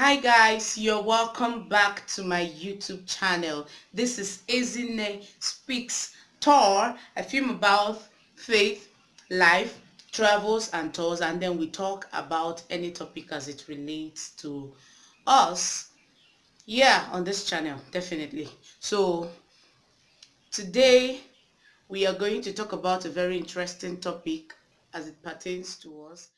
Hi guys, you're welcome back to my YouTube channel. This is Ezinne-Speaks tour. I film about faith, life, travels and tours, and then we talk about any topic as it relates to us. Yeah, on this channel, definitely. So today we are going to talk about a very interesting topic as it pertains to us.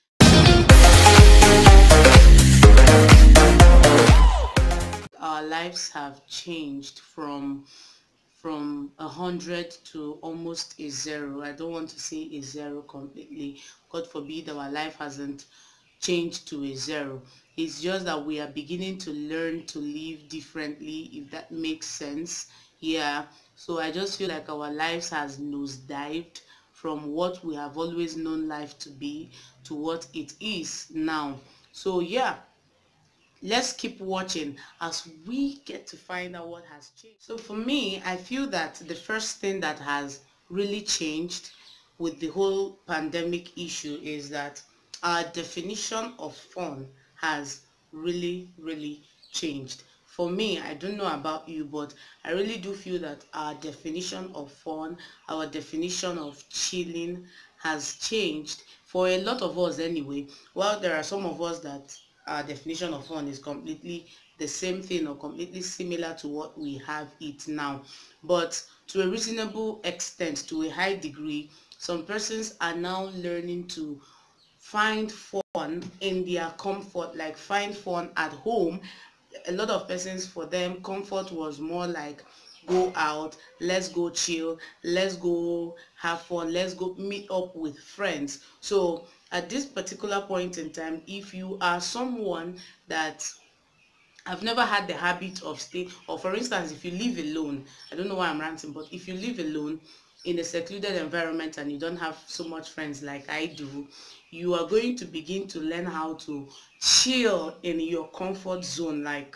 Our lives have changed from 100 to almost a zero. I don't want to say a zero completely. God forbid our life hasn't changed to a zero. It's just that we are beginning to learn to live differently, if that makes sense. Yeah. So I just feel like our lives has nosedived from what we have always known life to be to what it is now. So yeah, let's keep watching as we get to find out what has changed. So for me, I feel that the first thing that has really changed with the whole pandemic issue is that our definition of fun has really changed. For me, I don't know about you, but I really do feel that our definition of fun, our definition of chilling has changed for a lot of us anyway. While there are some of us that our definition of fun is completely the same thing or completely similar to what we have it now, but to a reasonable extent, to a high degree, some persons are now learning to find fun in their comfort, like find fun at home. A lot of persons, for them, comfort was more like go out, let's go chill, let's go have fun, let's go meet up with friends. So at this particular point in time, if you are someone that I've never had the habit of staying, or for instance, if you live alone, I don't know why I'm ranting, but if you live alone in a secluded environment and you don't have so much friends like I do, you are going to begin to learn how to chill in your comfort zone. Like,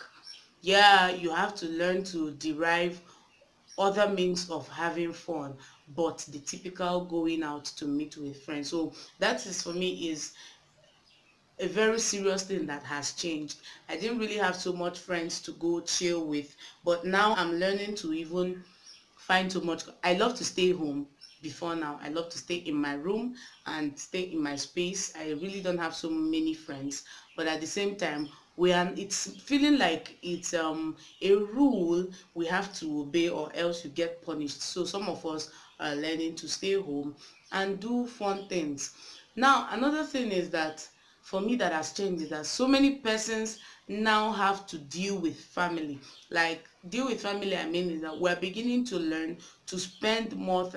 yeah, you have to learn to derive other means of having fun, but the typical going out to meet with friends. So that is, for me, is a very serious thing that has changed. I didn't really have so much friends to go chill with, but now I'm learning to even find so much. I love to stay home. Before now, I love to stay in my room and stay in my space. I really don't have so many friends, but at the same time, it's feeling like it's a rule we have to obey or else you get punished. So some of us are learning to stay home and do fun things. Now another thing is that, for me, that has changed is that so many persons now have to deal with family. Like, deal with family, I mean, is that we're beginning to learn to spend more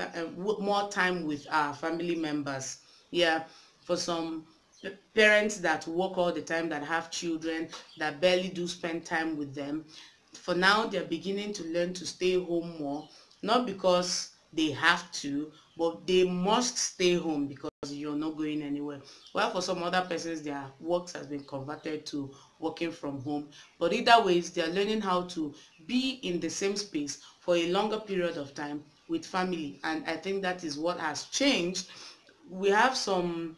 time with our family members. Yeah, for some parents that work all the time, that have children that barely do spend time with them, for now they're beginning to learn to stay home more, not because they have to, but they must stay home because you're not going anywhere. While for some other persons, their work has been converted to working from home. But either ways, they are learning how to be in the same space for a longer period of time with family. And I think that is what has changed. We have some,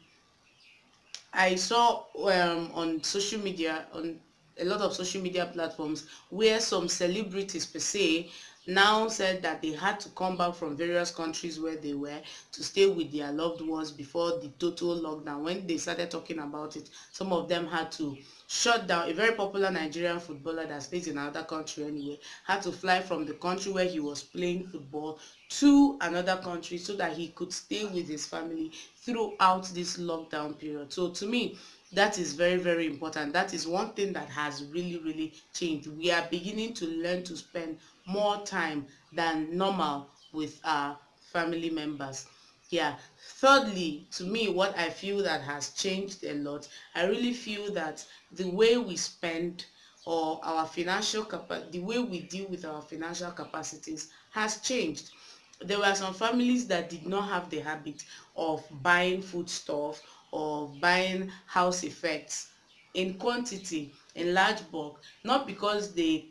I saw on social media, on a lot of social media platforms, where some celebrities per se now said that they had to come back from various countries where they were to stay with their loved ones before the total lockdown. When they started talking about it, some of them had to shut down. A very popular Nigerian footballer that stays in another country anyway had to fly from the country where he was playing football to another country so that he could stay with his family throughout this lockdown period. So to me, that is very important. That is one thing that has really changed. We are beginning to learn to spend more time than normal with our family members. Yeah. Thirdly, to me, what I feel that has changed a lot, I really feel that the way we spend, or our the way we deal with our financial capacities has changed. There were some families that did not have the habit of buying food stuff or buying house effects in quantity, in large bulk, not because they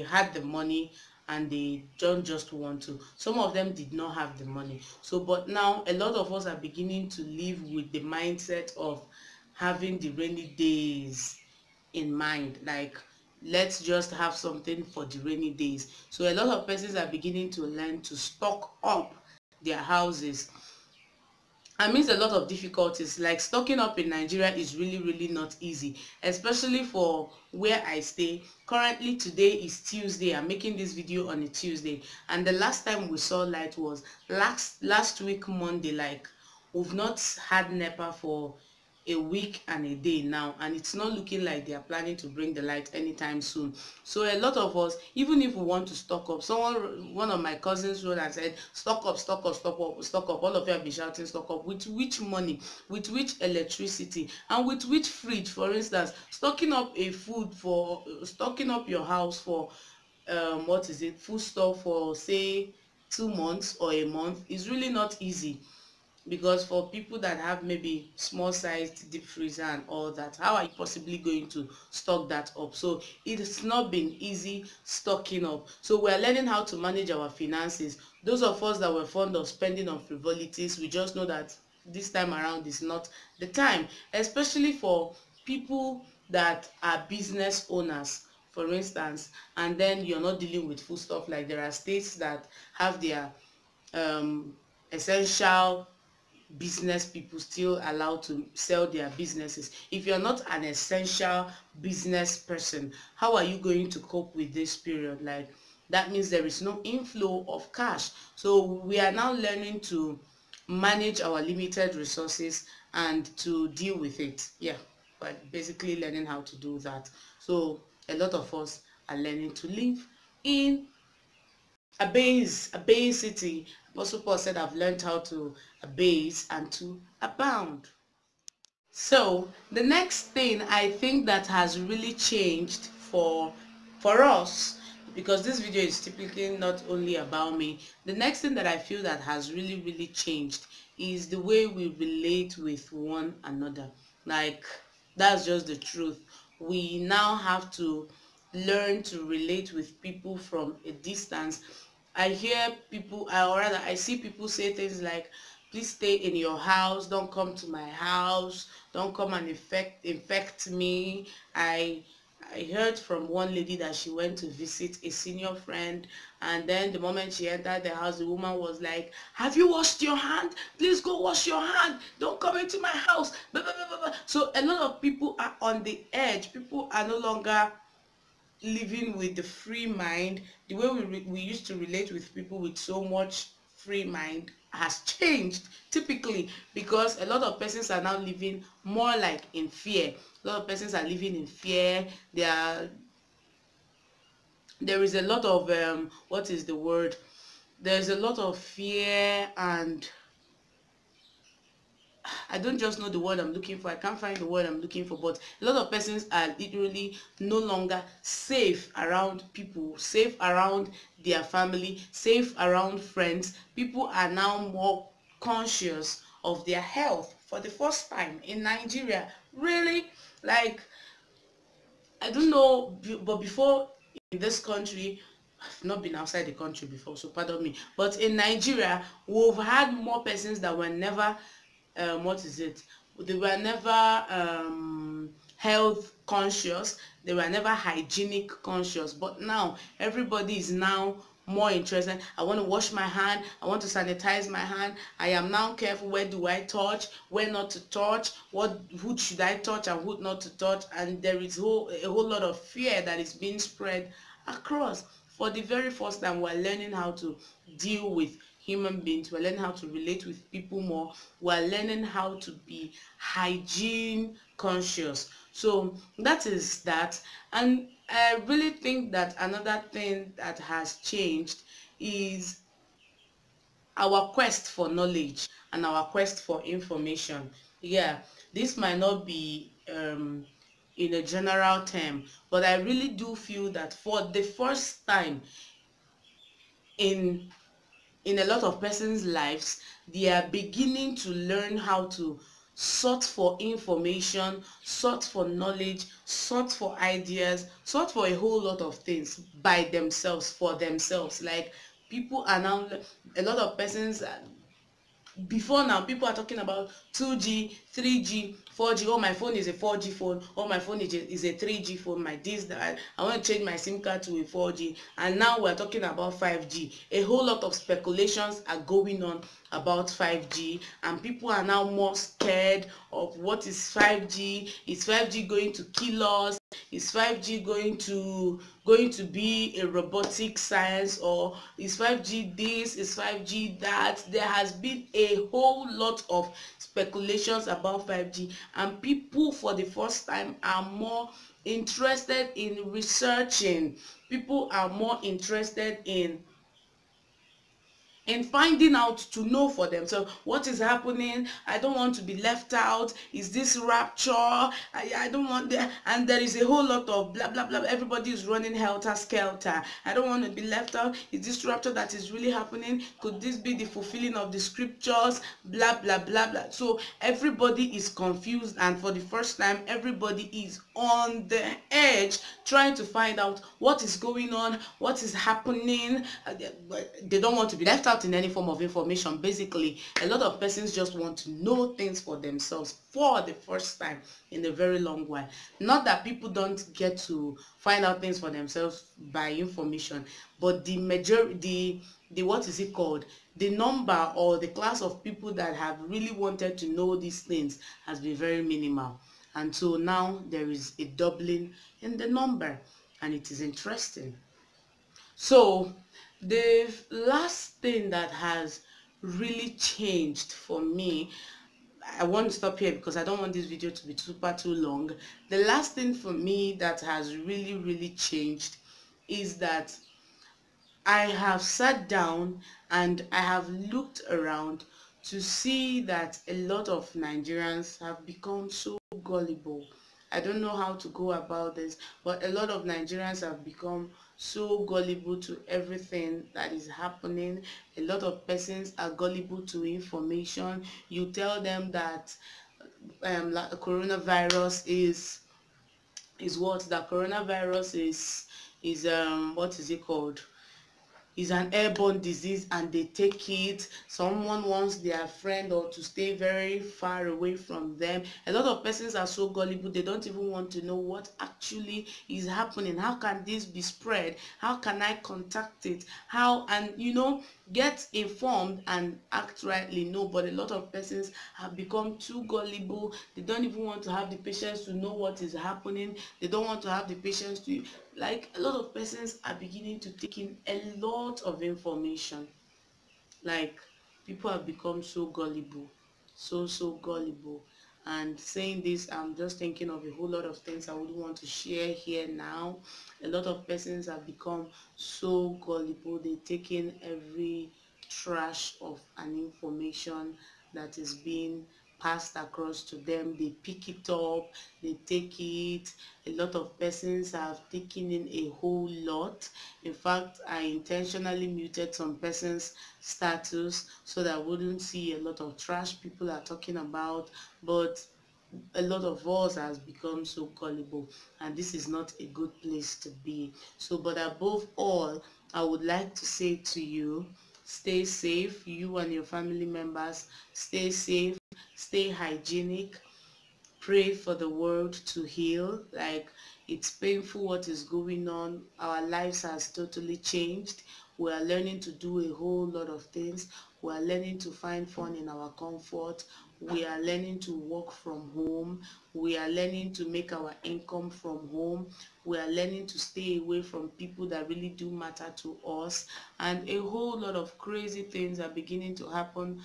had the money and they don't just want to. Some of them did not have the money. So but now a lot of us are beginning to live with the mindset of having the rainy days. in mind, like let's just have something for the rainy days. So a lot of persons are beginning to learn to stock up their houses. I mean, a lot of difficulties, like stocking up in Nigeria is really not easy, especially for where I stay. Currently today is Tuesday. I'm making this video on a Tuesday, and the last time we saw light was last week Monday. Like, we've not had NEPA for a week and a day now, and it's not looking like they are planning to bring the light anytime soon. So a lot of us, even if we want to stock up, one of my cousins wrote and said, stock up, stock up, stock up, stock up. All of you have been shouting stock up. With which money, with which electricity, and with which fridge? For instance, stocking up a food for stocking up your house for what is it, food stuff for say 2 months or a month is really not easy. Because for people that have maybe small sized deep freezer and all that, how are you possibly going to stock that up? So it's not been easy stocking up. So we're learning how to manage our finances. Those of us that were fond of spending on frivolities, we just know that this time around is not the time, especially for people that are business owners, for instance, and then you're not dealing with food stuff. Like, there are states that have their essential business people still allowed to sell their businesses. If you're not an essential business person, how are you going to cope with this period? Like, that means there is no inflow of cash. So we are now learning to manage our limited resources and to deal with it. Yeah, but basically learning how to do that. So a lot of us are learning to live in a base city. Apostle Paul said, I've learned how to abase and to abound. So the next thing I think that has really changed for us, because this video is typically not only about me, the next thing that I feel that has really changed is the way we relate with one another. Like, that's just the truth. We now have to learn to relate with people from a distance. I hear people, or rather I see people say things like, please stay in your house, don't come to my house, don't come and infect me. I heard from one lady that she went to visit a senior friend, and then the moment she entered the house, the woman was like, have you washed your hand? Please go wash your hand. Don't come into my house. Blah, blah, blah, blah. So a lot of people are on the edge. People are no longer living with the free mind. The way we used to relate with people with so much free mind has changed, typically because a lot of persons are now living more like in fear. A lot of persons are living in fear. There is a lot of what is the word, there's a lot of fear, and I don't just know the word I'm looking for. I can't find the word I'm looking for. But a lot of persons are literally no longer safe around people, safe around their family, safe around friends. People are now more conscious of their health for the first time in Nigeria. Really? Like, I don't know, but before, in this country, I've not been outside the country before, so pardon me. But in Nigeria, we've had more persons that were never, what is it? They were never health conscious. They were never hygienic conscious. But now, everybody is now more interested. I want to wash my hand. I want to sanitize my hand. I am now careful. Where do I touch? Where not to touch? Who should I touch and who not to touch? And there is a whole lot of fear that is being spread across. For the very first time, we're learning how to deal with human beings. We're learning how to relate with people more. We're learning how to be hygiene conscious. So that is that. And I really think that another thing that has changed is our quest for knowledge and our quest for information. Yeah, this might not be in a general term, but I really do feel that for the first time in a lot of persons' lives, they are beginning to learn how to sort for information, sort for knowledge, sort for ideas, sort for a whole lot of things by themselves, for themselves. Like, people are now, a lot of persons, before now, people are talking about 2G, 3G, 4G. Oh, my phone is a 4G phone. Oh, my phone is a 3G phone. My this that I want to change my SIM card to a 4G. And now we're talking about 5G. A whole lot of speculations are going on about 5G, and people are now more scared of what is 5G. Is 5G going to kill us? Is 5G going to be a robotic science, or is 5G this, is 5G that? There has been a whole lot of speculations about 5G, and people for the first time are more interested in researching. People are more interested in finding out, to know for themselves what is happening. I don't want to be left out. Is this rapture? I don't want that. And there is a whole lot of blah blah blah. Everybody is running helter skelter. I don't want to be left out. Is this rapture that is really happening? Could this be the fulfilling of the scriptures? Blah blah blah blah. So everybody is confused, and for the first time everybody is on the edge trying to find out what is going on, what is happening. They don't want to be left out in any form of information. Basically, a lot of persons just want to know things for themselves for the first time in a very long while. Not that people don't get to find out things for themselves by information, but the majority, the what is it called, the number or the class of people that have really wanted to know these things has been very minimal. And so now there is a doubling in the number, and it is interesting. So the last thing that has really changed for me, I want to stop here because I don't want this video to be too long. The last thing for me that has really changed is that I have sat down and I have looked around to see that a lot of Nigerians have become so gullible. I don't know how to go about this, but a lot of Nigerians have become so gullible to everything that is happening. A lot of persons are gullible to information. You tell them that like, coronavirus is what? That coronavirus is what is it called? Is an airborne disease, and they take it. Someone wants their friend or to stay very far away from them. A lot of persons are so gullible, they don't even want to know what actually is happening. How can this be spread? How can I contact it? How? And get informed and act rightly. No, but a lot of persons have become too gullible. They don't even want to have the patience to know what is happening. They don't want to have the patience to, like, a lot of persons are beginning to take in a lot of information. Like, people have become so gullible, so gullible. And saying this, I'm just thinking of a whole lot of things I would want to share here now. A lot of persons have become so gullible. They take in every trash of an information that is being passed across to them. They pick it up, they take it. A lot of persons have taken in a whole lot. In fact, I intentionally muted some persons' status so that I wouldn't see a lot of trash people are talking about. But a lot of us has become so gullible, and this is not a good place to be. So, but above all, I would like to say to you, stay safe. You and your family members, stay safe, stay hygienic, pray for the world to heal. Like, it's painful what is going on. Our lives has totally changed. We are learning to do a whole lot of things. We are learning to find fun in our comfort. We are learning to work from home. We are learning to make our income from home. We are learning to stay away from people that really do matter to us. And a whole lot of crazy things are beginning to happen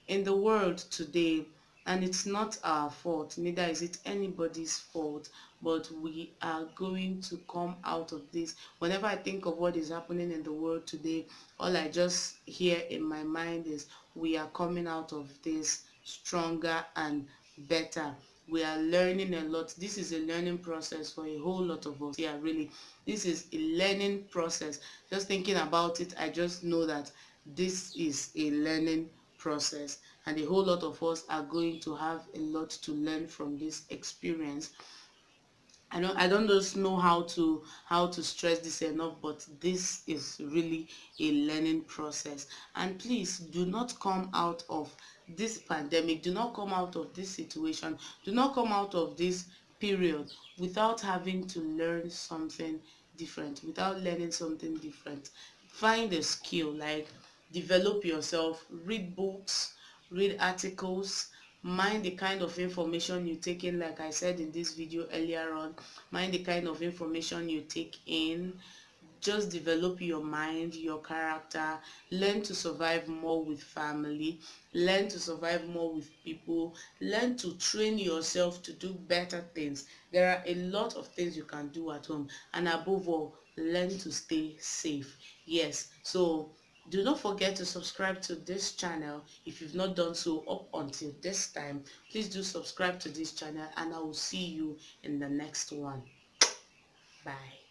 in the world today, and it's not our fault, neither is it anybody's fault, but we are going to come out of this. Whenever I think of what is happening in the world today, all I just hear in my mind is we are coming out of this stronger and better. We are learning a lot. This is a learning process for a whole lot of us. Yeah, really, this is a learning process. Just thinking about it, I just know that this is a learning process, and a whole lot of us are going to have a lot to learn from this experience. I don't just know how to stress this enough, but this is really a learning process. And please do not come out of this pandemic, do not come out of this situation, do not come out of this period without having to learn something different, without learning something different. Find a skill, like develop yourself, read books, read articles, mind the kind of information you take in. Like I said in this video earlier on, mind the kind of information you take in. Just develop your mind, your character, learn to survive more with family, learn to survive more with people, learn to train yourself to do better things. There are a lot of things you can do at home, and above all, learn to stay safe. Yes, so do not forget to subscribe to this channel if you've not done so up until this time. Please do subscribe to this channel, and I will see you in the next one. Bye.